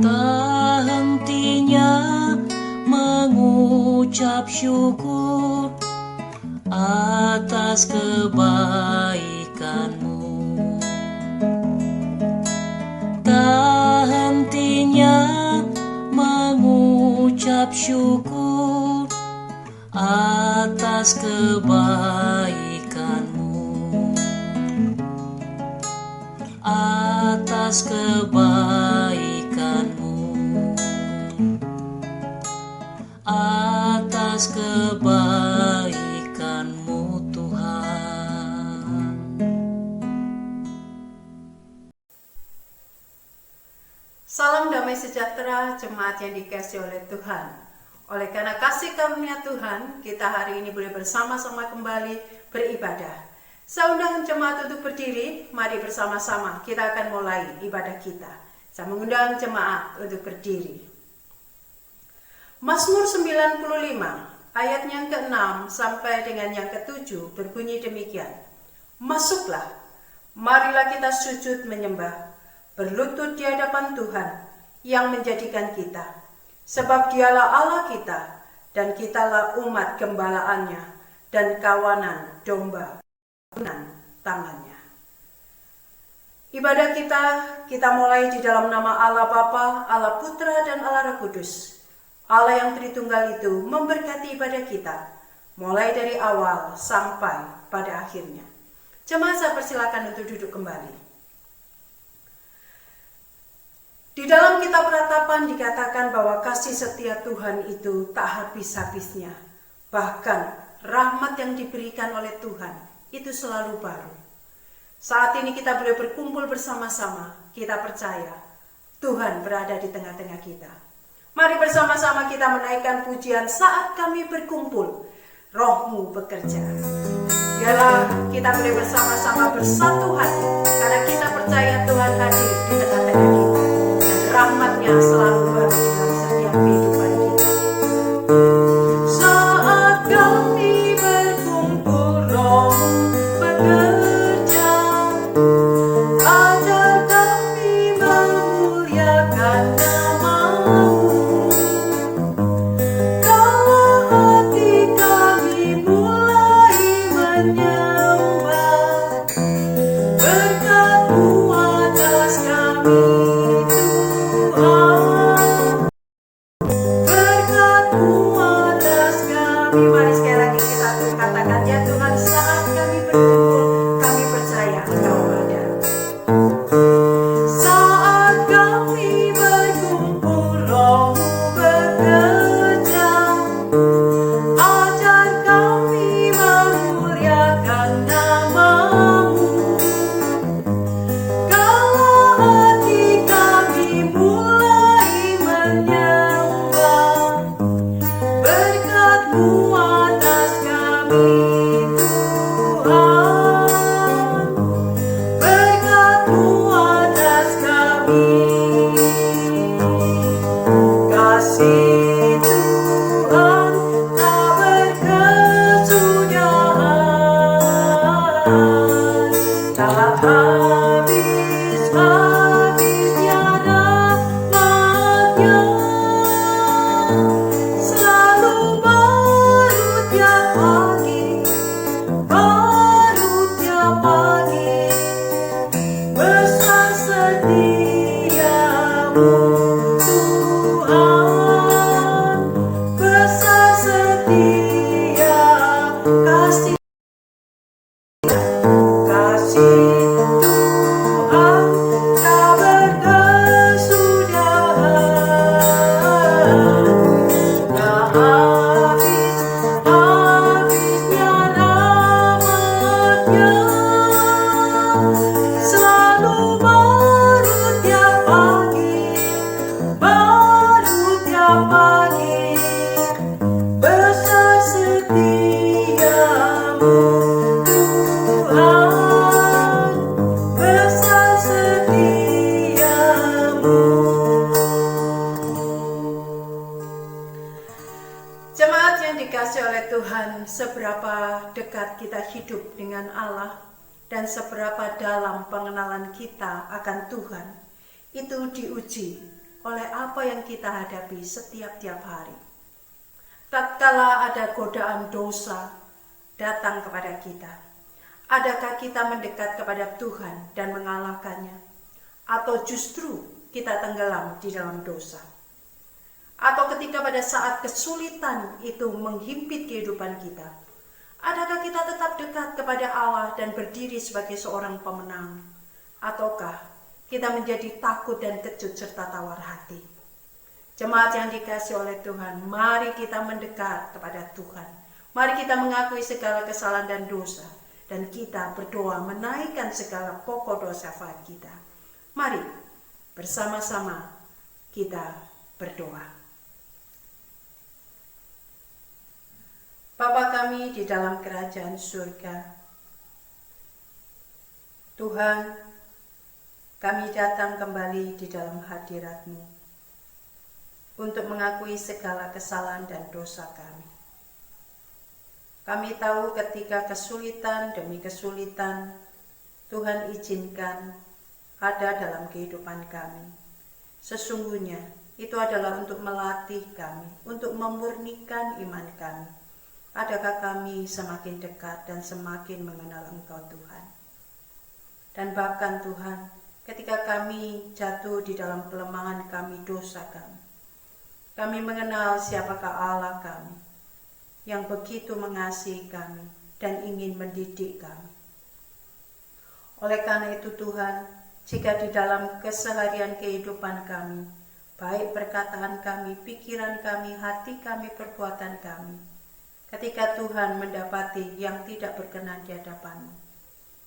Tak hentinya mengucap syukur atas kebaikanmu. Tak hentinya mengucap syukur atas kebaikanmu. Atas kebaikanmu, atas kebaikanmu Tuhan. Salam damai sejahtera jemaat yang dikasihi oleh Tuhan. Oleh karena kasih karunia Tuhan, kita hari ini boleh bersama-sama kembali beribadah. Saya undang jemaat untuk berdiri, mari bersama-sama kita akan mulai ibadah kita. Saya mengundang jemaat untuk berdiri. Mazmur 95 ayat yang ke-6 sampai dengan yang ke-7 berbunyi demikian. Masuklah, marilah kita sujud menyembah, berlutut di hadapan Tuhan yang menjadikan kita. Sebab dialah Allah kita, dan kitalah umat gembalaannya dan kawanan domba tangannya. Ibadah kita mulai di dalam nama Allah Bapa, Allah Putra, dan Allah Roh Kudus. Allah yang Tritunggal itu memberkati ibadah kita, mulai dari awal sampai pada akhirnya. Jemaat, saya persilakan untuk duduk kembali. Di dalam kitab Ratapan dikatakan bahwa kasih setia Tuhan itu tak habis-habisnya. Bahkan rahmat yang diberikan oleh Tuhan itu selalu baru. Saat ini kita boleh berkumpul bersama-sama. Kita percaya Tuhan berada di tengah-tengah kita. Mari bersama-sama kita menaikkan pujian saat kami berkumpul. Roh-Mu bekerja. Biarlah kita boleh bersama-sama bersatu hati, karena kita percaya Tuhan hadir di tengah-tengah kita. Rahmat-Nya selalu baru di dalam setiap kehidupan kita. Saat kami berkumpul, Roh-Mu bekerja. Ajar kami memuliakan nama-Mu. Kalau hati kami mulai menyembah, berkat-Mu atas kami. Mari sekali lagi kita katakan, ya Tuhan, saat kami berkumpul, kami percaya Engkau ada. Saat kami berkumpul, Roh-Mu bekerja. Ajar kami memuliakan nama-Mu. Kalau hati kami mulai menyembah, berkat-Mu atas kami Tuhan, berkat-Mu atas kami. Kasih Tuhan tak berkesudahan, tak habis-habisnya rahmat-Nya. Selalu baru tiap pagi, baru tiap pagi. Besar setiamu Tuhan, besar setia kasih. Kasih Tuhan tak berkesudahan, tak habis-habisnya rahmat-Nya. Selalu baru tiap pagi, baru tiap pagi. Besar setiamu Tuhan, besar setiamu. Jemaat yang dikasihi oleh Tuhan, seberapa dekat kita hidup dengan Allah dan seberapa dalam pengenalan kita akan Tuhan, itu diuji oleh apa yang kita hadapi setiap-tiap hari. Tatkala ada godaan dosa datang kepada kita, adakah kita mendekat kepada Tuhan dan mengalahkannya? Atau justru kita tenggelam di dalam dosa? Atau ketika pada saat kesulitan itu menghimpit kehidupan kita, adakah kita tetap dekat kepada Allah dan berdiri sebagai seorang pemenang? Ataukah kita menjadi takut dan kecut serta tawar hati? Jemaat yang dikasihi oleh Tuhan, mari kita mendekat kepada Tuhan. Mari kita mengakui segala kesalahan dan dosa, dan kita berdoa menaikkan segala pokok dosa kita. Mari bersama-sama kita berdoa. Bapa kami di dalam kerajaan surga, Tuhan, kami datang kembali di dalam hadirat-Mu untuk mengakui segala kesalahan dan dosa kami. Kami tahu ketika kesulitan demi kesulitan Tuhan izinkan ada dalam kehidupan kami. Sesungguhnya itu adalah untuk melatih kami, untuk memurnikan iman kami. Adakah kami semakin dekat dan semakin mengenal Engkau Tuhan? Dan bahkan Tuhan, ketika kami jatuh di dalam kelemahan kami, dosa kami mengenal siapakah Allah kami, yang begitu mengasihi kami dan ingin mendidik kami. Oleh karena itu Tuhan, jika di dalam keseharian kehidupan kami, baik perkataan kami, pikiran kami, hati kami, perbuatan kami, ketika Tuhan mendapati yang tidak berkenan di hadapan-Mu,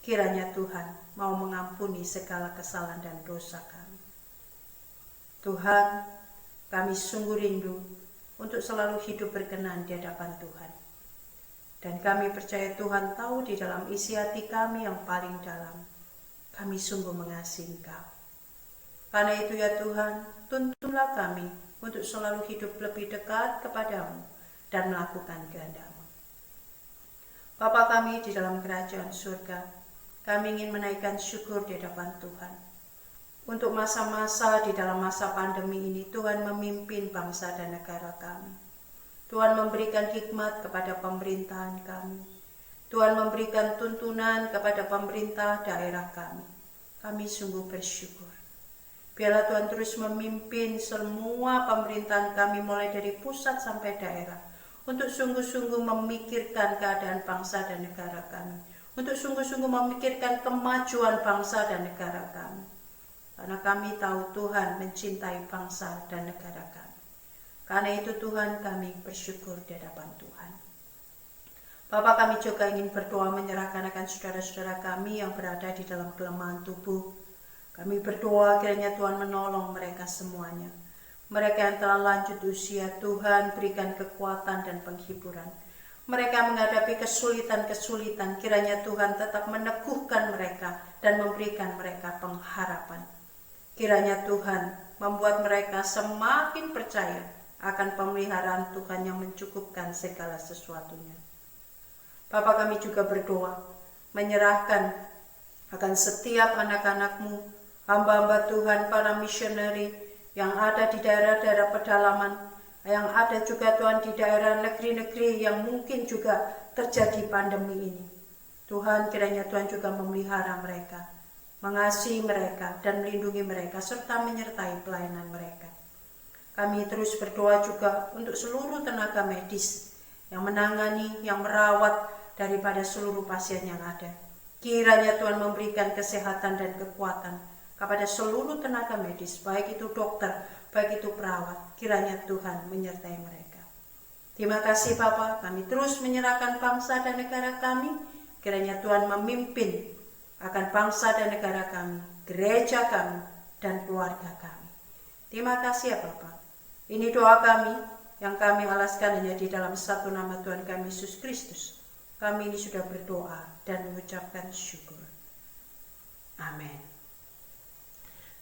kiranya Tuhan mau mengampuni segala kesalahan dan dosa kami. Tuhan, kami sungguh rindu untuk selalu hidup berkenan di hadapan Tuhan. Dan kami percaya Tuhan tahu di dalam isi hati kami yang paling dalam, kami sungguh mengasihi Engkau. Karena itu ya Tuhan, tuntunlah kami untuk selalu hidup lebih dekat kepadamu dan melakukan kehendak-Mu. Bapa kami di dalam kerajaan surga, kami ingin menaikkan syukur di hadapan Tuhan. Untuk masa-masa di dalam masa pandemi ini, Tuhan memimpin bangsa dan negara kami. Tuhan memberikan hikmat kepada pemerintahan kami. Tuhan memberikan tuntunan kepada pemerintah daerah kami. Kami sungguh bersyukur. Biarlah Tuhan terus memimpin semua pemerintahan kami mulai dari pusat sampai daerah, untuk sungguh-sungguh memikirkan keadaan bangsa dan negara kami, untuk sungguh-sungguh memikirkan kemajuan bangsa dan negara kami. Karena kami tahu Tuhan mencintai bangsa dan negara kami. Karena itu Tuhan, kami bersyukur di hadapan Tuhan. Bapa, kami juga ingin berdoa menyerahkan akan saudara-saudara kami yang berada di dalam kelemahan tubuh. Kami berdoa kiranya Tuhan menolong mereka semuanya. Mereka yang telah lanjut usia, Tuhan berikan kekuatan dan penghiburan. Mereka menghadapi kesulitan-kesulitan, kiranya Tuhan tetap meneguhkan mereka dan memberikan mereka pengharapan. Kiranya Tuhan membuat mereka semakin percaya akan pemeliharaan Tuhan yang mencukupkan segala sesuatunya. Bapa, kami juga berdoa menyerahkan akan setiap anak-anak-Mu, hamba-hamba Tuhan, para misioneri yang ada di daerah-daerah pedalaman, yang ada juga Tuhan di daerah negeri-negeri yang mungkin juga terjadi pandemi ini. Tuhan, kiranya Tuhan juga memelihara mereka, mengasihi mereka dan melindungi mereka serta menyertai pelayanan mereka. Kami terus berdoa juga untuk seluruh tenaga medis yang menangani, yang merawat daripada seluruh pasien yang ada. Kiranya Tuhan memberikan kesehatan dan kekuatan kepada seluruh tenaga medis, baik itu dokter, baik itu perawat. Kiranya Tuhan menyertai mereka. Terima kasih Bapa, kami terus menyerahkan bangsa dan negara kami. Kiranya Tuhan memimpin akan bangsa dan negara kami, gereja kami, dan keluarga kami. Terima kasih ya Bapa. Ini doa kami yang kami alaskan hanya di dalam satu nama Tuhan kami, Yesus Kristus. Kami ini sudah berdoa dan mengucapkan syukur. Amin.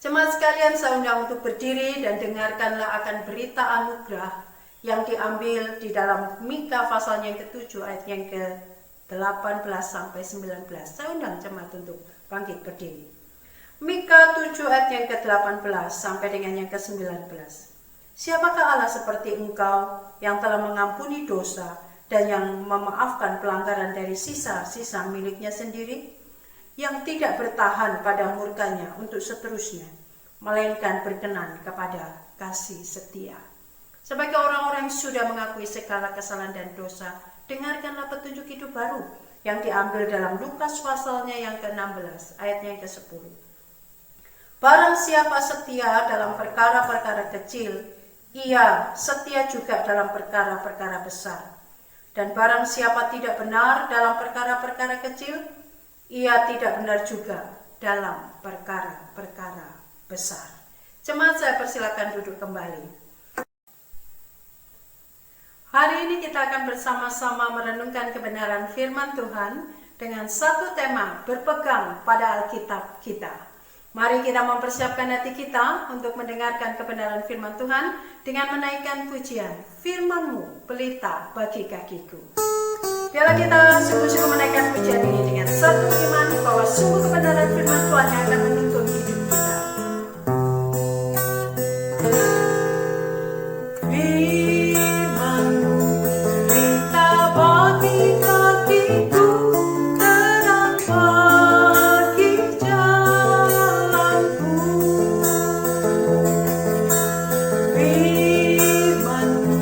Jemaat sekalian, saya undang untuk berdiri dan dengarkanlah akan berita anugerah yang diambil di dalam Mika pasalnya yang ke-7 ayat yang ke-18 sampai 19. Saya undang jemaat untuk bangkit berdiri. Mika 7 ayat yang ke-18 sampai dengan yang ke-19. Siapakah Allah seperti engkau yang telah mengampuni dosa dan yang memaafkan pelanggaran dari sisa-sisa miliknya sendiri, yang tidak bertahan pada murkanya untuk seterusnya, melainkan berkenan kepada kasih setia. Sebagai orang-orang yang sudah mengakui segala kesalahan dan dosa, dengarkanlah petunjuk hidup baru yang diambil dalam Lukas pasalnya yang ke-16 ayatnya yang ke-10. Barang siapa setia dalam perkara-perkara kecil, ia setia juga dalam perkara-perkara besar. Dan barang siapa tidak benar dalam perkara-perkara kecil, ia tidak benar juga dalam perkara-perkara besar. Jemaat, saya persilakan duduk kembali. Hari ini kita akan bersama-sama merenungkan kebenaran firman Tuhan dengan satu tema, berpegang pada Alkitab kita. Mari kita mempersiapkan hati kita untuk mendengarkan kebenaran firman Tuhan dengan menaikkan pujian, firman-Mu pelita bagi kakiku. Biarlah kita sungguh-sungguh menaikkan pujian ini dengan satu iman bahwa sungguh kebenaran firman Tuhan yang akan menuntun hidup kita. Firman-Mu pelita bagi kakiku, terang bagi jalanku. Firman-Mu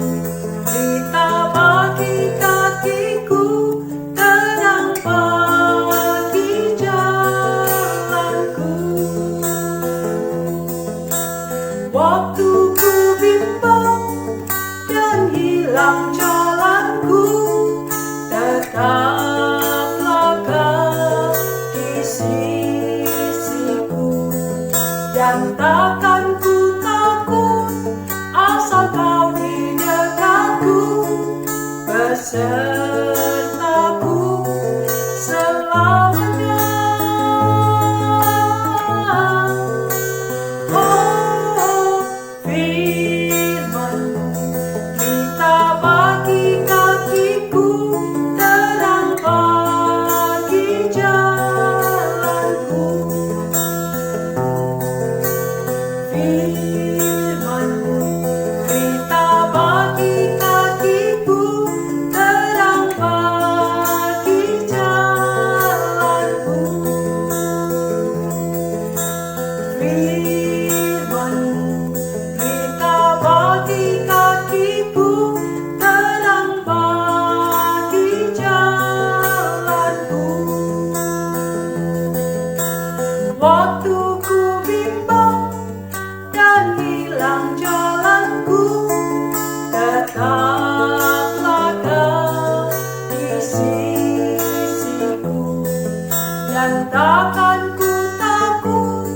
pelita bagi kakiku, terang bagi jalanku. Waktu ku bimbang dan hilang jalanku, tetaplah Kau di sisiku, dan takkan ku takut asal Kau di dekatku, besertaku selamanya. Oh, firman-Mu pelita bagi kakiku, terang bagi jalanku. Firman-Mu pelita bagi kakiku, terang bagi jalanku. Firman-Mu pelita bagi kakiku, terang bagi jalanku. Waktu ku bimbang dan hilang jalanku, tetaplah Kau di sisiku, dan takkan ku takut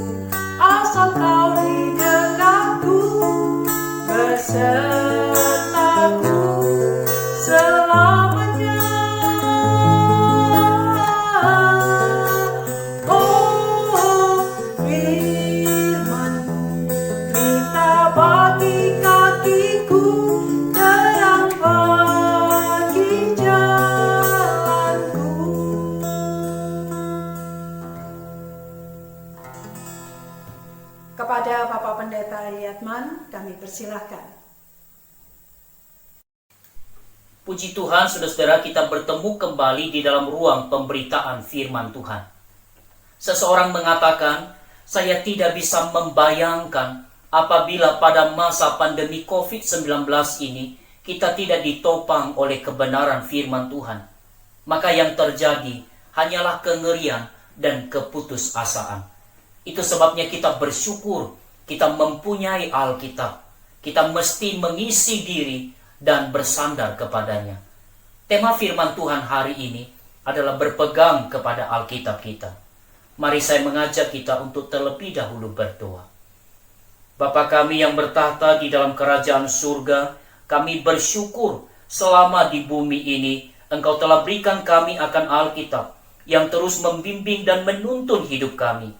asal Kau di dekatku, besertaku selamanya. Oh, firman-Mu pelita bagi kakiku, terang bagi jalanku. Kepada Bapak Pendeta Yatman, kami persilahkan. Puji Tuhan, saudara-saudara, kita bertemu kembali di dalam ruang pemberitaan firman Tuhan. Seseorang mengatakan, saya tidak bisa membayangkan apabila pada masa pandemi COVID-19 ini kita tidak ditopang oleh kebenaran firman Tuhan. Maka yang terjadi hanyalah kengerian dan keputusasaan. Itu sebabnya kita bersyukur kita mempunyai Alkitab. Kita mesti mengisi diri dan bersandar kepadanya. Tema firman Tuhan hari ini adalah berpegang kepada Alkitab kita. Mari saya mengajak kita untuk terlebih dahulu berdoa. Bapa kami yang bertahta di dalam kerajaan surga, kami bersyukur selama di bumi ini Engkau telah berikan kami akan Alkitab yang terus membimbing dan menuntun hidup kami.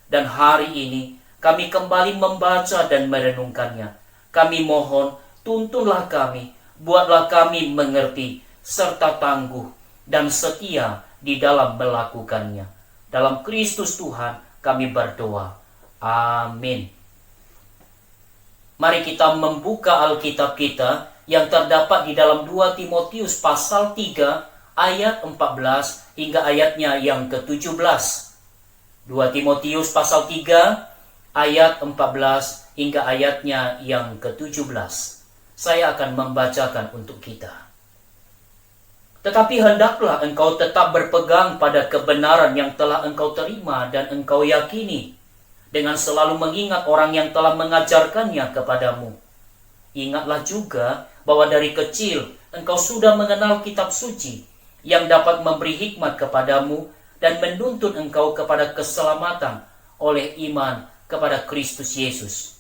Dan hari ini kami kembali membaca dan merenungkannya. Kami mohon, tuntunlah kami, buatlah kami mengerti, serta tangguh dan setia di dalam melakukannya. Dalam Kristus Tuhan kami berdoa. Amin. Mari kita membuka Alkitab kita yang terdapat di dalam 2 Timotius pasal 3 ayat 14 hingga ayatnya yang ke-17. 2 Timotius pasal 3 ayat 14 hingga ayatnya yang ke-17. Saya akan membacakan untuk kita. Tetapi hendaklah engkau tetap berpegang pada kebenaran yang telah engkau terima dan engkau yakini, dengan selalu mengingat orang yang telah mengajarkannya kepadamu. Ingatlah juga bahwa dari kecil engkau sudah mengenal kitab suci yang dapat memberi hikmat kepadamu dan menuntun engkau kepada keselamatan oleh iman kepada Kristus Yesus.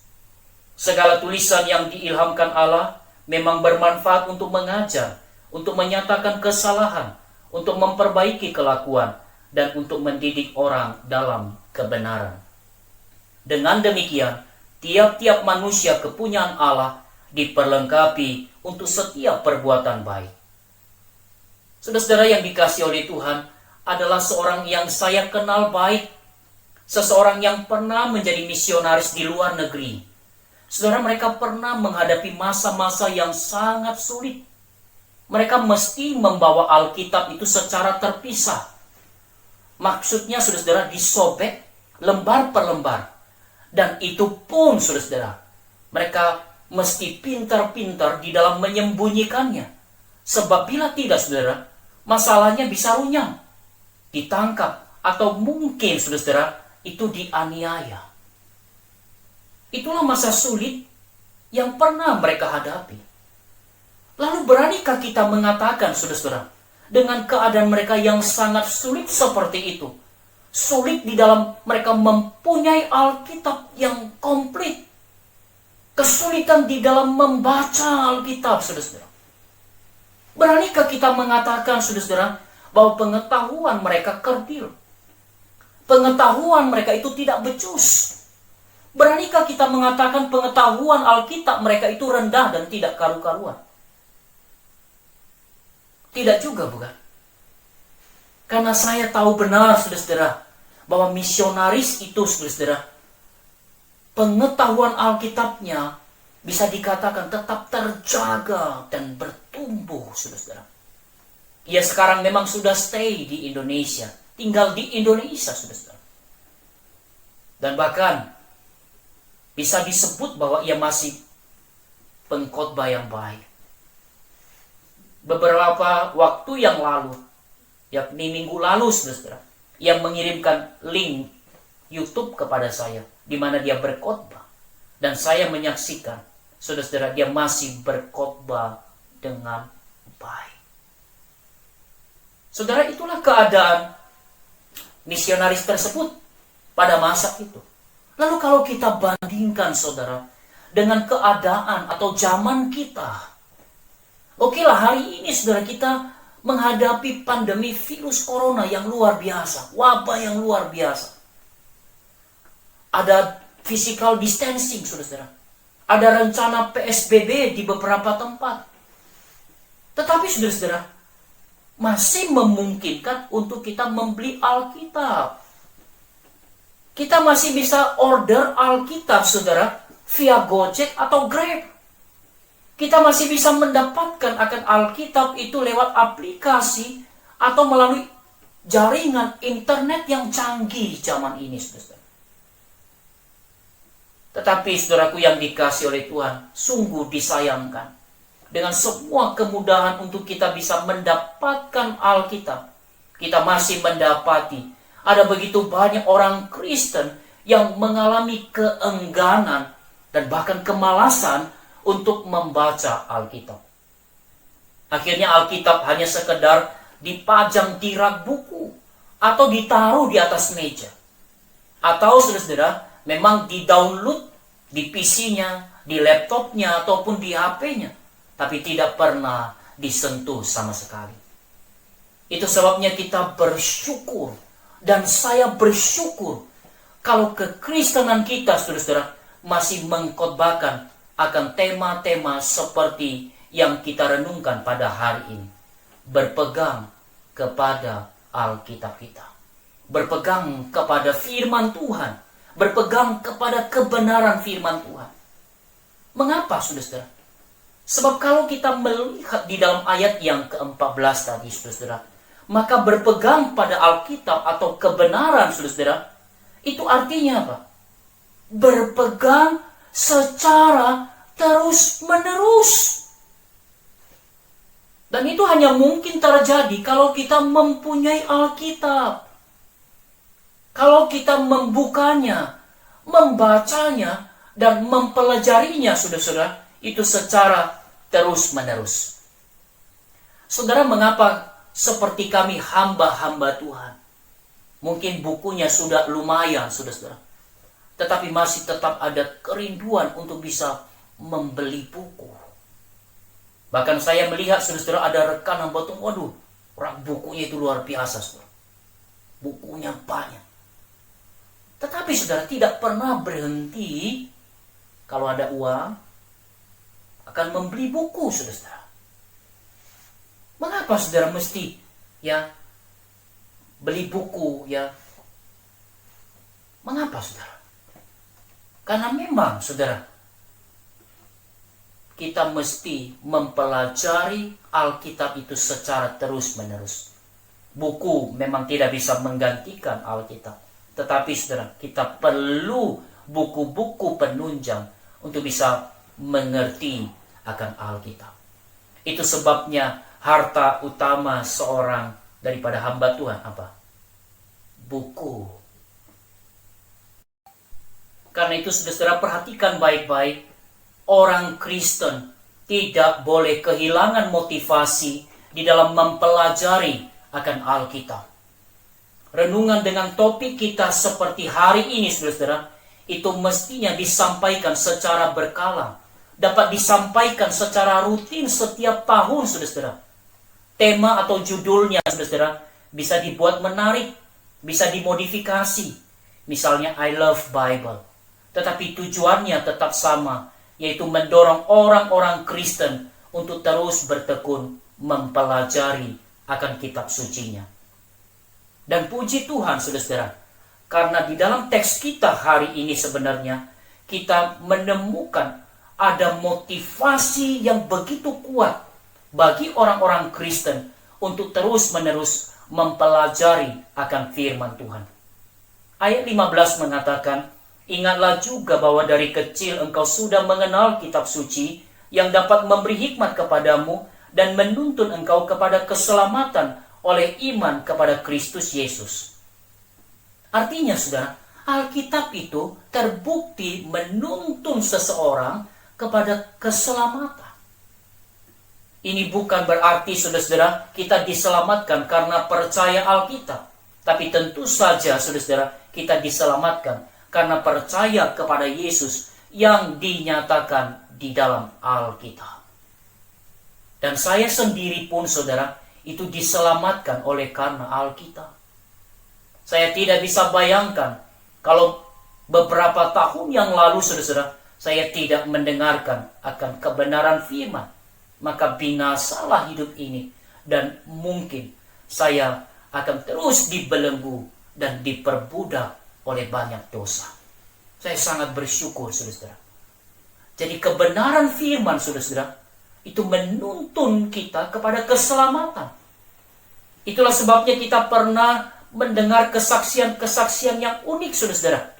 Segala tulisan yang diilhamkan Allah memang bermanfaat untuk mengajar, untuk menyatakan kesalahan, untuk memperbaiki kelakuan, dan untuk mendidik orang dalam kebenaran. Dengan demikian, tiap-tiap manusia kepunyaan Allah diperlengkapi untuk setiap perbuatan baik. Saudara-saudara yang dikasihi oleh Tuhan, adalah seorang yang saya kenal baik, seseorang yang pernah menjadi misionaris di luar negeri. Saudara, mereka pernah menghadapi masa-masa yang sangat sulit. Mereka mesti membawa Alkitab itu secara terpisah. Maksudnya, saudara-saudara, disobek lembar per lembar. Dan itu pun, saudara-saudara, mereka mesti pintar-pintar di dalam menyembunyikannya. Sebab bila tidak, saudara, masalahnya bisa runyam, ditangkap, atau mungkin, saudara-saudara, itu dianiaya. Itulah masa sulit yang pernah mereka hadapi. Lalu beranikah kita mengatakan, saudara-saudara, dengan keadaan mereka yang sangat sulit seperti itu, sulit di dalam mereka mempunyai Alkitab yang komplit, kesulitan di dalam membaca Alkitab, saudara-saudara, beranikah kita mengatakan, saudara-saudara, bahwa pengetahuan mereka kerdil, pengetahuan mereka itu tidak becus? Beranikah kita mengatakan pengetahuan Alkitab mereka itu rendah dan tidak karu-karuan? Tidak juga, bukan? Karena saya tahu benar, saudara-saudara, bahwa misionaris itu, saudara-saudara, pengetahuan Alkitabnya bisa dikatakan tetap terjaga dan bertumbuh, saudara-saudara. Ia sekarang memang sudah stay di Indonesia, tinggal di Indonesia, saudara-saudara. Dan bahkan bisa disebut bahwa ia masih pengkhotbah yang baik. Beberapa waktu yang lalu, yakni minggu lalu, saudara, ia mengirimkan link YouTube kepada saya, di mana dia berkhotbah. Dan saya menyaksikan, saudara, dia masih berkhotbah dengan baik. Saudara, itulah keadaan misionaris tersebut pada masa itu. Lalu kalau kita bandingkan, saudara, dengan keadaan atau zaman kita, okelah, hari ini, saudara, kita menghadapi pandemi virus corona yang luar biasa, wabah yang luar biasa. Ada physical distancing, saudara. Ada rencana PSBB di beberapa tempat. Tetapi, saudara, masih memungkinkan untuk kita membeli Alkitab. Kita masih bisa order Alkitab, saudara, via Gojek atau Grab. Kita masih bisa mendapatkan akan Alkitab itu lewat aplikasi atau melalui jaringan internet yang canggih zaman ini, saudara. Tetapi, saudaraku yang dikasihi oleh Tuhan, sungguh disayangkan, dengan semua kemudahan untuk kita bisa mendapatkan Alkitab, kita masih mendapati ada begitu banyak orang Kristen yang mengalami keengganan dan bahkan kemalasan untuk membaca Alkitab. Akhirnya Alkitab hanya sekedar dipajang di rak buku atau ditaruh di atas meja. Atau, saudara-saudara, memang di-download di PC-nya, di laptopnya, ataupun di HP-nya, tapi tidak pernah disentuh sama sekali. Itu sebabnya kita bersyukur, dan saya bersyukur kalau kekristenan kita, saudara-saudara, masih mengkhotbahkan akan tema-tema seperti yang kita renungkan pada hari ini. Berpegang kepada Alkitab kita. berpegang kepada firman Tuhan, berpegang kepada kebenaran firman Tuhan. Mengapa, saudara-saudara? Sebab kalau kita melihat di dalam ayat yang ke-14 tadi, saudara-saudara, maka berpegang pada Alkitab atau kebenaran, saudara-saudara, itu artinya apa? Berpegang secara terus-menerus. Dan itu hanya mungkin terjadi kalau kita mempunyai Alkitab. Kalau kita membukanya, membacanya, dan mempelajarinya, saudara-saudara, itu secara terus-menerus. Saudara, mengapa seperti kami hamba-hamba Tuhan? Mungkin bukunya sudah lumayan, saudara-saudara, tetapi masih tetap ada kerinduan untuk bisa membeli buku. Bahkan saya melihat, saudara-saudara, ada rekan yang batung, waduh, rak bukunya itu luar biasa, saudara. Bukunya banyak. Tetapi saudara tidak pernah berhenti kalau ada uang akan membeli buku, saudara. Mengapa saudara mesti beli buku Mengapa saudara? Karena memang saudara, kita mesti mempelajari Alkitab itu secara terus-menerus. Buku memang tidak bisa menggantikan Alkitab, tetapi saudara, kita perlu buku-buku penunjang untuk bisa mengerti akan Alkitab. Itu sebabnya harta utama seorang daripada hamba Tuhan apa? Buku. Karena itu saudara perhatikan baik-baik, orang Kristen tidak boleh kehilangan motivasi di dalam mempelajari akan Alkitab. Renungan dengan topik kita seperti hari ini, saudara, itu mestinya disampaikan secara berkala, dapat disampaikan secara rutin setiap tahun, saudara. Tema atau judulnya, saudara, bisa dibuat menarik, bisa dimodifikasi. Misalnya, I love Bible. Tetapi tujuannya tetap sama, yaitu mendorong orang-orang Kristen untuk terus bertekun mempelajari akan kitab sucinya. Dan puji Tuhan, saudara, karena di dalam teks kita hari ini sebenarnya kita menemukan ada motivasi yang begitu kuat bagi orang-orang Kristen untuk terus-menerus mempelajari akan firman Tuhan. Ayat 15 mengatakan, ingatlah juga bahwa dari kecil engkau sudah mengenal kitab suci yang dapat memberi hikmat kepadamu dan menuntun engkau kepada keselamatan oleh iman kepada Kristus Yesus. Artinya, saudara, Alkitab itu terbukti menuntun seseorang kepada keselamatan. Ini bukan berarti, saudara, kita diselamatkan karena percaya Alkitab. Tapi tentu saja, saudara, kita diselamatkan karena percaya kepada Yesus yang dinyatakan di dalam Alkitab. Dan saya sendiri pun, saudara, itu diselamatkan oleh karena Alkitab. Saya tidak bisa bayangkan kalau beberapa tahun yang lalu, saudara, saya tidak mendengarkan akan kebenaran firman, maka binasalah hidup ini dan mungkin saya akan terus dibelenggu dan diperbudak oleh banyak dosa. Saya sangat bersyukur, saudara. Jadi kebenaran firman, saudara, itu menuntun kita kepada keselamatan. Itulah sebabnya kita pernah mendengar kesaksian-kesaksian yang unik, saudara.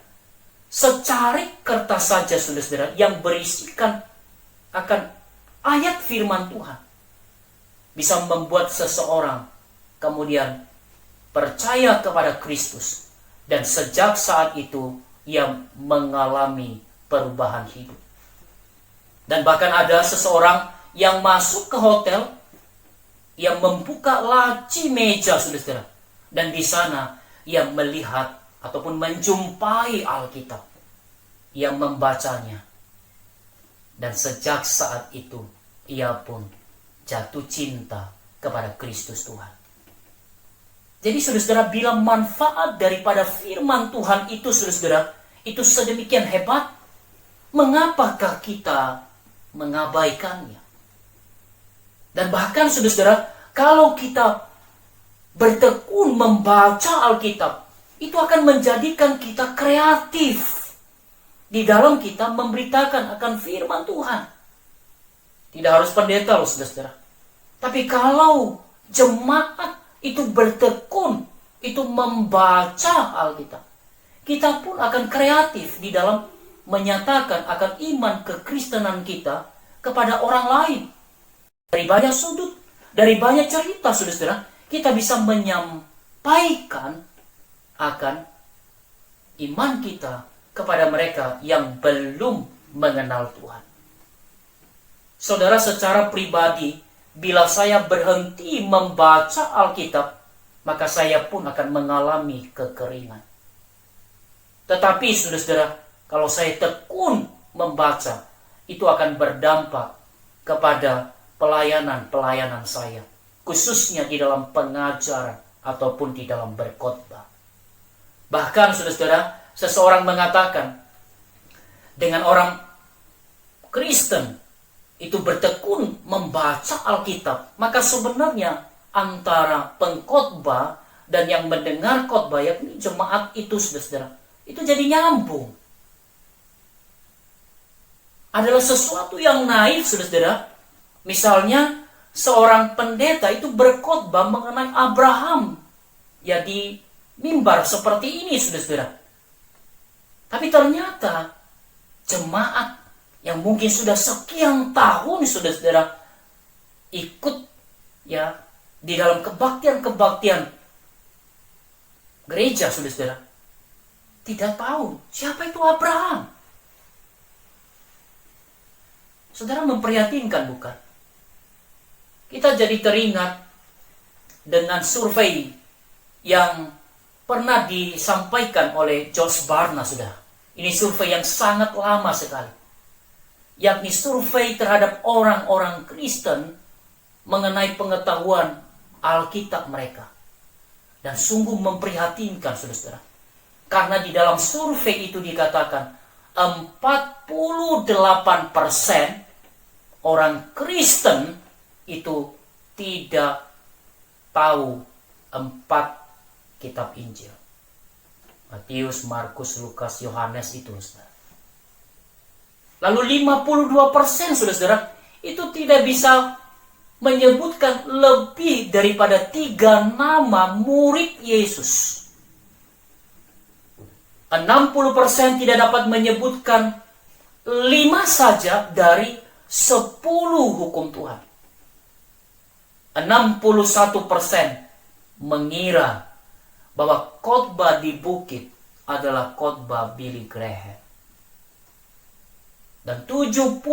Secarik kertas saja, saudara, yang berisikan akan ayat firman Tuhan bisa membuat seseorang kemudian percaya kepada Kristus. Dan sejak saat itu ia mengalami perubahan hidup. Dan bahkan ada seseorang yang masuk ke hotel, yang membuka laci meja, saudara, dan di sana ia melihat ataupun menjumpai Alkitab, ia membacanya, dan sejak saat itu ia pun jatuh cinta kepada Kristus Tuhan. Jadi, saudara, bila manfaat daripada firman Tuhan itu, saudara, itu sedemikian hebat, mengapakah kita mengabaikannya? Dan bahkan, saudara, kalau kita bertekun membaca Alkitab itu akan menjadikan kita kreatif di dalam kita memberitakan akan firman Tuhan. Tidak harus pendeta loh saudara. Tapi kalau jemaat itu bertekun, itu membaca Alkitab, kita pun akan kreatif di dalam menyatakan akan iman kekristenan kita kepada orang lain. Dari banyak sudut, dari banyak cerita saudara, kita bisa menyampaikan akan iman kita kepada mereka yang belum mengenal Tuhan. Saudara, secara pribadi, bila saya berhenti membaca Alkitab, maka saya pun akan mengalami kekeringan. Tetapi saudara, kalau saya tekun membaca, itu akan berdampak kepada pelayanan-pelayanan saya, khususnya di dalam pengajaran ataupun di dalam berkhotbah. Bahkan saudara, seseorang mengatakan, dengan orang Kristen itu bertekun membaca Alkitab, maka sebenarnya antara pengkhotbah dan yang mendengar khotbah, yakni jemaat itu saudara, itu jadi nyambung. Adalah sesuatu yang naif saudara. Misalnya seorang pendeta itu berkhotbah mengenai Abraham, ya di mimbar seperti ini saudara. Tapi ternyata jemaat yang mungkin sudah sekian tahun saudara ikut ya di dalam kebaktian gereja saudara, tidak tahu siapa itu Abraham. Saudara, memprihatinkan bukan? Kita jadi teringat dengan survei yang pernah disampaikan oleh George Barna saudara. Ini survei yang sangat lama sekali, yakni survei terhadap orang-orang Kristen mengenai pengetahuan Alkitab mereka. Dan sungguh memprihatinkan saudara. Karena di dalam survei itu dikatakan 48% orang Kristen itu tidak tahu 4 kitab Injil. Matius, Markus, Lukas, Yohanes itu saudara. Lalu 52% saudara itu tidak bisa menyebutkan lebih daripada 3 nama murid Yesus. 60% tidak dapat menyebutkan 5 saja dari 10 hukum Tuhan. 61% mengira bahwa khotbah di bukit adalah khotbah Billy Graham. Dan 70%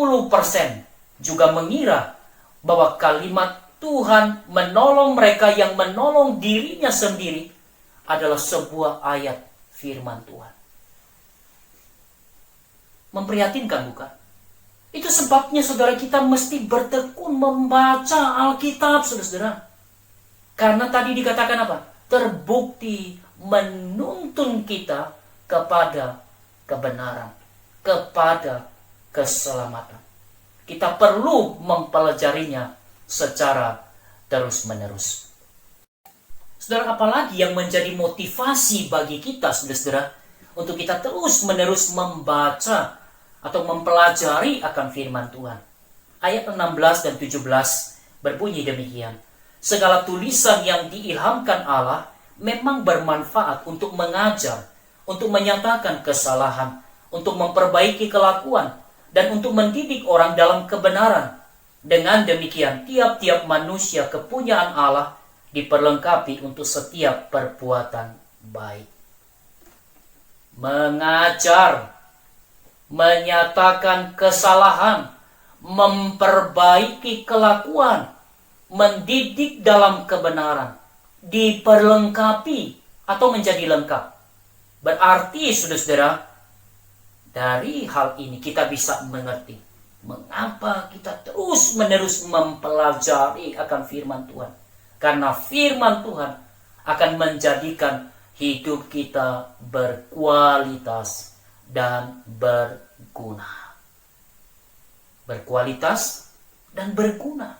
juga mengira bahwa kalimat Tuhan menolong mereka yang menolong dirinya sendiri adalah sebuah ayat firman Tuhan. Memprihatinkan bukan? Itu sebabnya saudara kita mesti bertekun membaca Alkitab saudara. Karena tadi dikatakan apa? Terbukti menuntun kita kepada kebenaran, kepada keselamatan. Kita perlu mempelajarinya secara terus-menerus. Saudara, apalagi yang menjadi motivasi bagi kita, saudara, untuk kita terus-menerus membaca atau mempelajari akan firman Tuhan. Ayat 16 dan 17 berbunyi demikian. Segala tulisan yang diilhamkan Allah memang bermanfaat untuk mengajar, untuk menyatakan kesalahan, untuk memperbaiki kelakuan, dan untuk mendidik orang dalam kebenaran. Dengan demikian, tiap-tiap manusia kepunyaan Allah diperlengkapi untuk setiap perbuatan baik. Mengajar, menyatakan kesalahan, memperbaiki kelakuan, mendidik dalam kebenaran, diperlengkapi atau menjadi lengkap. Berarti, saudara, dari hal ini kita bisa mengerti mengapa kita terus-menerus mempelajari akan firman Tuhan. Karena firman Tuhan akan menjadikan hidup kita berkualitas dan berguna. Berkualitas dan berguna.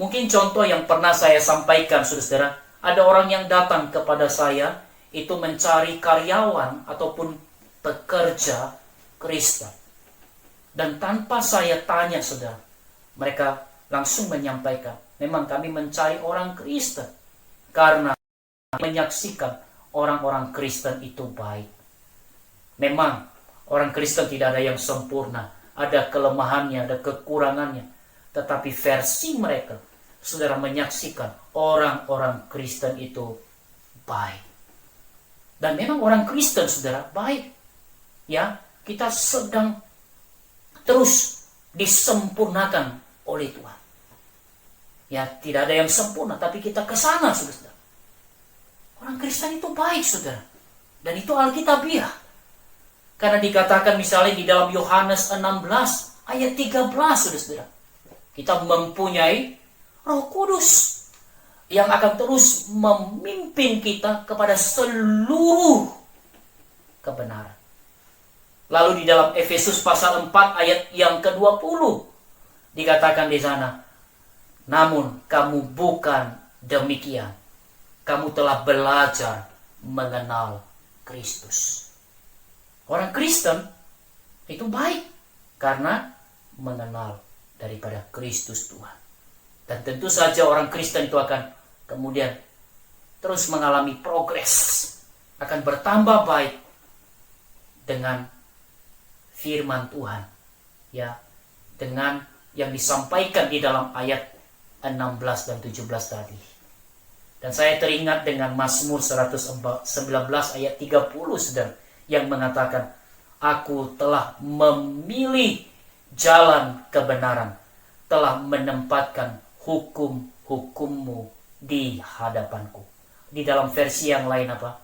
Mungkin contoh yang pernah saya sampaikan, saudara, ada orang yang datang kepada saya itu mencari karyawan ataupun pekerja Kristen. Dan tanpa saya tanya, saudara, mereka langsung menyampaikan, memang kami mencari orang Kristen karena menyaksikan orang-orang Kristen itu baik. Memang orang Kristen tidak ada yang sempurna, ada kelemahannya, ada kekurangannya. Tetapi versi mereka, saudara, menyaksikan orang-orang Kristen itu baik. Dan memang orang Kristen, saudara, baik. Ya, kita sedang terus disempurnakan oleh Tuhan. Ya, tidak ada yang sempurna, tapi kita ke sana, saudara. Orang Kristen itu baik, saudara. Dan itu alkitabiah. Karena dikatakan misalnya di dalam Yohanes 16 ayat 13, saudara. Kita mempunyai Roh Kudus yang akan terus memimpin kita kepada seluruh kebenaran. Lalu di dalam Efesus pasal 4 ayat yang ke-20 dikatakan di sana, namun kamu bukan demikian. Kamu telah belajar mengenal Kristus. Orang Kristen itu baik karena mengenal daripada Kristus Tuhan. Dan tentu saja orang Kristen itu akan kemudian terus mengalami progres, akan bertambah baik dengan firman Tuhan, ya, dengan yang disampaikan di dalam ayat 16 dan 17 tadi. Dan saya teringat dengan Mazmur 119 ayat 30, saudara, yang mengatakan, aku telah memilih jalan kebenaran, telah menempatkan hukum-hukummu di hadapanku. Di dalam versi yang lain apa?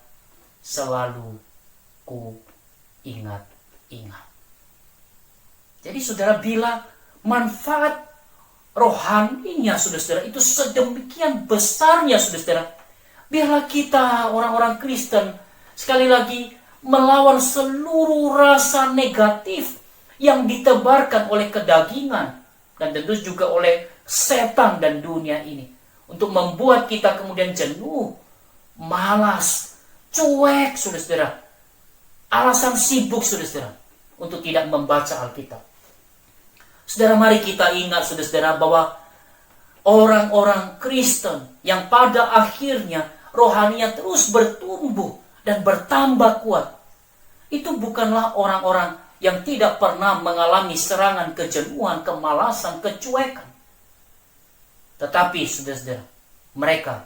Selalu ku ingat-ingat. Jadi saudara, bila manfaat rohaninya, saudara, itu sedemikian besarnya, saudara, biarlah kita orang-orang Kristen sekali lagi melawan seluruh rasa negatif yang ditebarkan oleh kedagingan dan tentu juga oleh setan dan dunia ini untuk membuat kita kemudian jenuh, malas, cuek, saudara, alasan sibuk, saudara, untuk tidak membaca Alkitab. Saudara, mari kita ingat, saudara, bahwa orang-orang Kristen yang pada akhirnya rohaninya terus bertumbuh dan bertambah kuat, itu bukanlah orang-orang yang tidak pernah mengalami serangan kejenuhan, kemalasan, kecuekan. Tetapi, saudara, mereka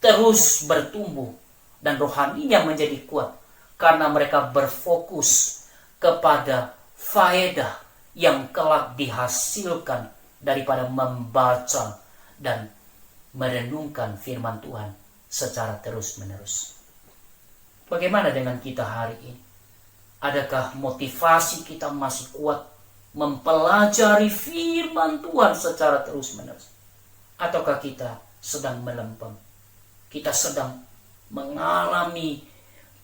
terus bertumbuh dan rohaninya menjadi kuat karena mereka berfokus kepada faedah yang kelak dihasilkan daripada membaca dan merenungkan firman Tuhan secara terus-menerus. Bagaimana dengan kita hari ini? Adakah motivasi kita masih kuat mempelajari firman Tuhan secara terus-menerus? Ataukah kita sedang melempem? Kita sedang mengalami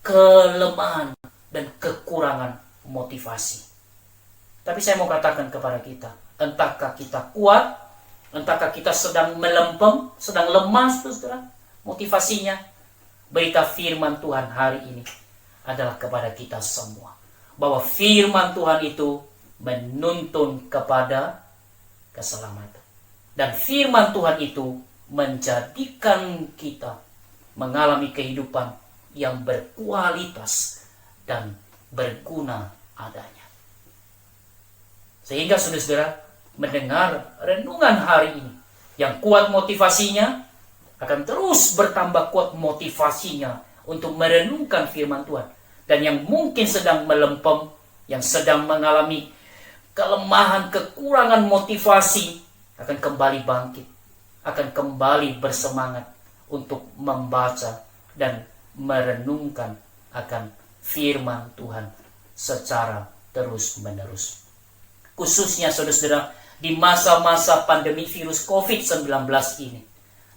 kelemahan dan kekurangan motivasi. Tapi saya mau katakan kepada kita, entahkah kita kuat, entahkah kita sedang melempem, sedang lemah, saudara, motivasinya. Berita firman Tuhan hari ini adalah kepada kita semua, bahwa firman Tuhan itu menuntun kepada keselamatan. Dan firman Tuhan itu menjadikan kita mengalami kehidupan yang berkualitas dan berguna adanya. Sehingga saudara-saudara mendengar renungan hari ini, yang kuat motivasinya akan terus bertambah kuat motivasinya untuk merenungkan firman Tuhan. Dan yang mungkin sedang melempem, yang sedang mengalami kelemahan, kekurangan motivasi, akan kembali bangkit, akan kembali bersemangat untuk membaca dan merenungkan akan firman Tuhan secara terus-menerus. Khususnya saudara-saudara di masa-masa pandemi virus COVID-19 ini,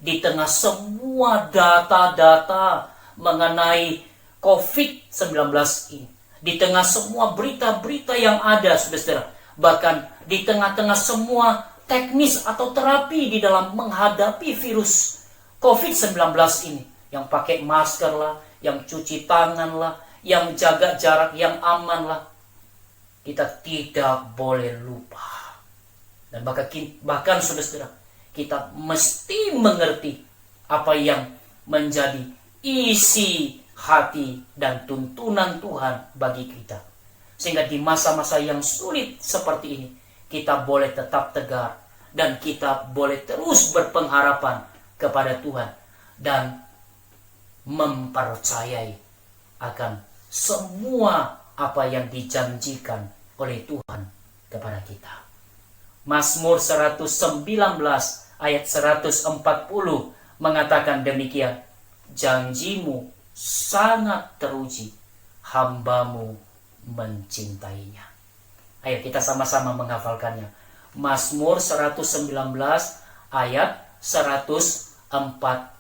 di tengah semua data-data mengenai COVID-19 ini, di tengah semua berita-berita yang ada, saudara-saudara, bahkan di tengah-tengah semua teknis atau terapi di dalam menghadapi virus COVID-19 ini, yang pakai masker lah, yang cuci tangan lah, yang jaga jarak yang aman lah. Kita tidak boleh lupa. Dan bahkan saudara, kita mesti mengerti apa yang menjadi isi hati dan tuntunan Tuhan bagi kita. Sehingga di masa-masa yang sulit seperti ini, kita boleh tetap tegar dan kita boleh terus berpengharapan kepada Tuhan dan mempercayai akan semua apa yang dijanjikan oleh Tuhan kepada kita. Mazmur 119 ayat 140 mengatakan demikian, janjimu sangat teruji, hambamu mencintainya. Ayo kita sama-sama menghafalkannya. Mazmur 119 ayat 140.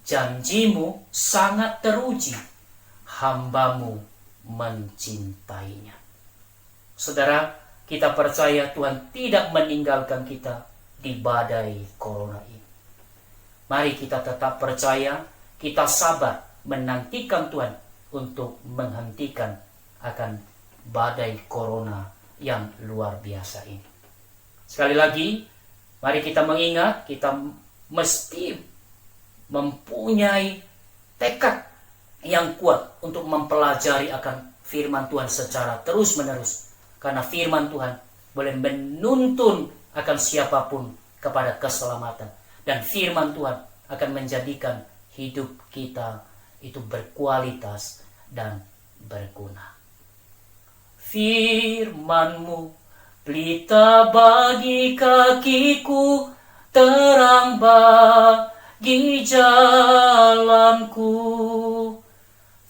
Janjimu sangat teruji, hambamu mencintainya. Saudara, kita percaya Tuhan tidak meninggalkan kita di badai corona ini. Mari kita tetap percaya, kita sabar menantikan Tuhan untuk menghentikan akan badai corona yang luar biasa ini. Sekali lagi, mari kita mengingat, kita mesti mempunyai tekad yang kuat untuk mempelajari akan firman Tuhan secara terus-menerus. Karena firman Tuhan boleh menuntun akan siapapun kepada keselamatan. Dan firman Tuhan akan menjadikan hidup kita itu berkualitas dan berguna. Firman-Mu pelita bagi kakiku, terang bagi jalanku.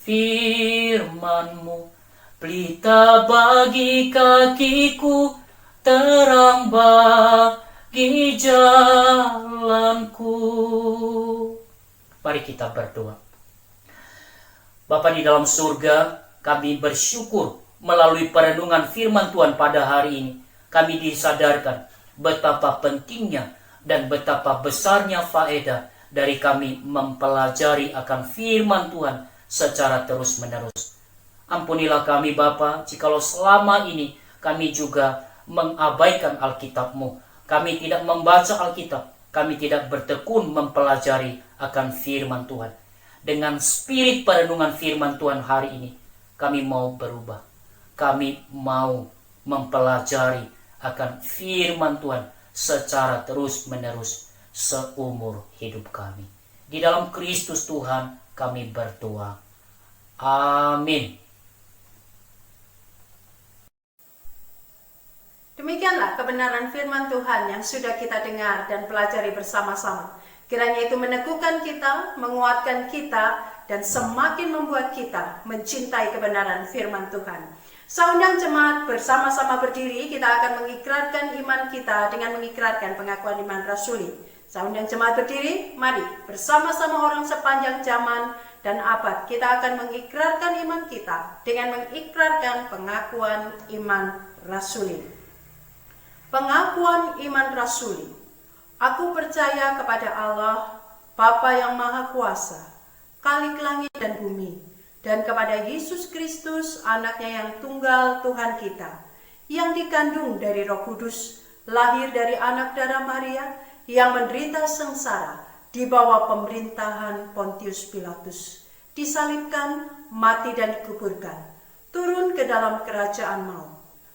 Firman-Mu pelita bagi kakiku, terang bagi jalanku. Mari kita berdoa. Bapa di dalam surga, kami bersyukur melalui perenungan firman Tuhan pada hari ini. Kami disadarkan betapa pentingnya dan betapa besarnya faedah dari kami mempelajari akan firman Tuhan secara terus-menerus. Ampunilah kami Bapa, jikalau selama ini kami juga mengabaikan Alkitab-Mu. Kami tidak membaca Alkitab, kami tidak bertekun mempelajari akan firman Tuhan. Dengan spirit perenungan firman Tuhan hari ini, kami mau berubah. Kami mau mempelajari akan firman Tuhan secara terus-menerus seumur hidup kami. Di dalam Kristus Tuhan kami berdoa. Amin. Demikianlah kebenaran firman Tuhan yang sudah kita dengar dan pelajari bersama-sama. Kiranya itu meneguhkan kita, menguatkan kita, dan semakin membuat kita mencintai kebenaran firman Tuhan. Saundang jemaat bersama-sama berdiri, kita akan mengikrarkan iman kita dengan mengikrarkan pengakuan iman rasuli. Saundang jemaat berdiri, mari bersama-sama orang sepanjang zaman dan abad kita akan mengikrarkan iman kita dengan mengikrarkan pengakuan iman rasuli. Pengakuan iman rasuli. Aku percaya kepada Allah, Bapa yang Maha Kuasa, Khalik langit dan bumi, dan kepada Yesus Kristus, anaknya yang tunggal Tuhan kita, yang dikandung dari Roh Kudus, lahir dari anak darah Maria, yang menderita sengsara di bawah pemerintahan Pontius Pilatus, disalibkan, mati dan dikuburkan, turun ke dalam kerajaan maut.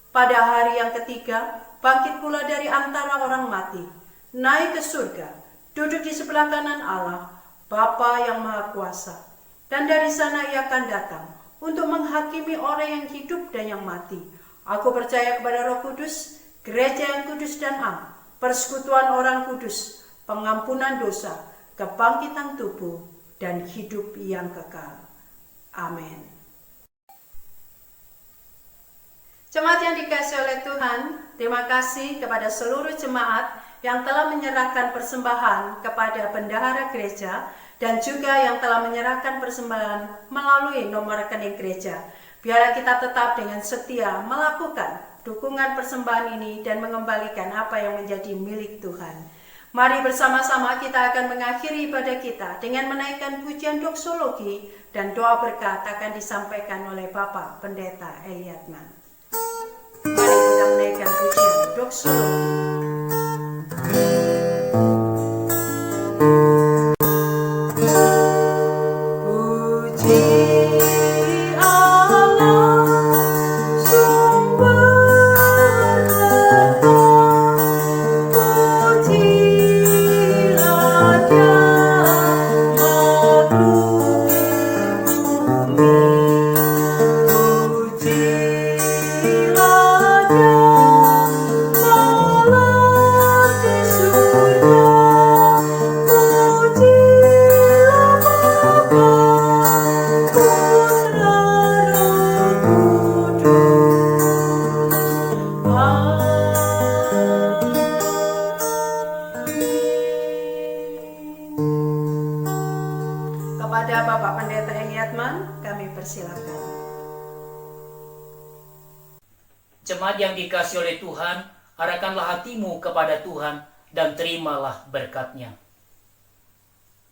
Pada hari yang ketiga, bangkit pula dari antara orang mati, naik ke surga, duduk di sebelah kanan Allah, Bapa yang Maha Kuasa. Dan dari sana ia akan datang untuk menghakimi orang yang hidup dan yang mati. Aku percaya kepada Roh Kudus, gereja yang kudus dan am, persekutuan orang kudus, pengampunan dosa, kebangkitan tubuh, dan hidup yang kekal. Amin. Jemaat yang dikasihi oleh Tuhan, terima kasih kepada seluruh jemaat yang telah menyerahkan persembahan kepada bendahara gereja dan juga yang telah menyerahkan persembahan melalui nomor rekening gereja. Biarlah kita tetap dengan setia melakukan dukungan persembahan ini dan mengembalikan apa yang menjadi milik Tuhan. Mari bersama-sama kita akan mengakhiri ibadah kita dengan menaikkan pujian doksologi dan doa berkat akan disampaikan oleh Bapak Pendeta Eliatman. Mari kita menaikkan pujian doksologi. Kepada Bapak Pendeta Eliatman, kami persilakan. Jemaat yang dikasihi oleh Tuhan, arahkanlah hatimu kepada Tuhan dan terimalah berkat-Nya.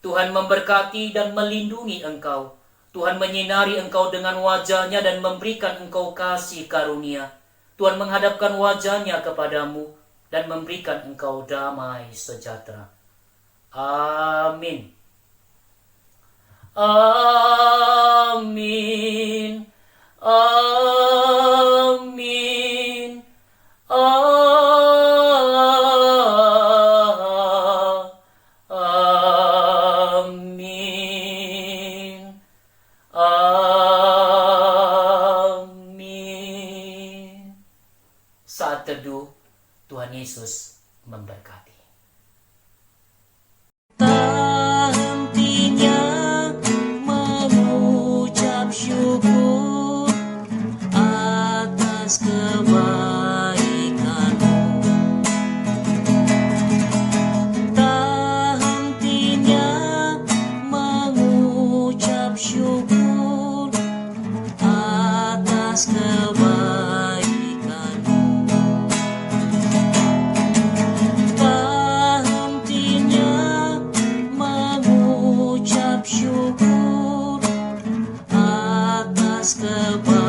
Tuhan memberkati dan melindungi engkau. Tuhan menyinari engkau dengan wajah-Nya dan memberikan engkau kasih karunia. Tuhan menghadapkan wajah-Nya kepadamu dan memberikan engkau damai sejahtera. Amin. Amin. Amin. Amin. Amin. Saat teduh, Tuhan Yesus memberkati. Syukur atas kebaikanmu, tak hentinya mengucap syukur atas kebaikanmu, tak hentinya mengucap syukur atas kebaikanmu.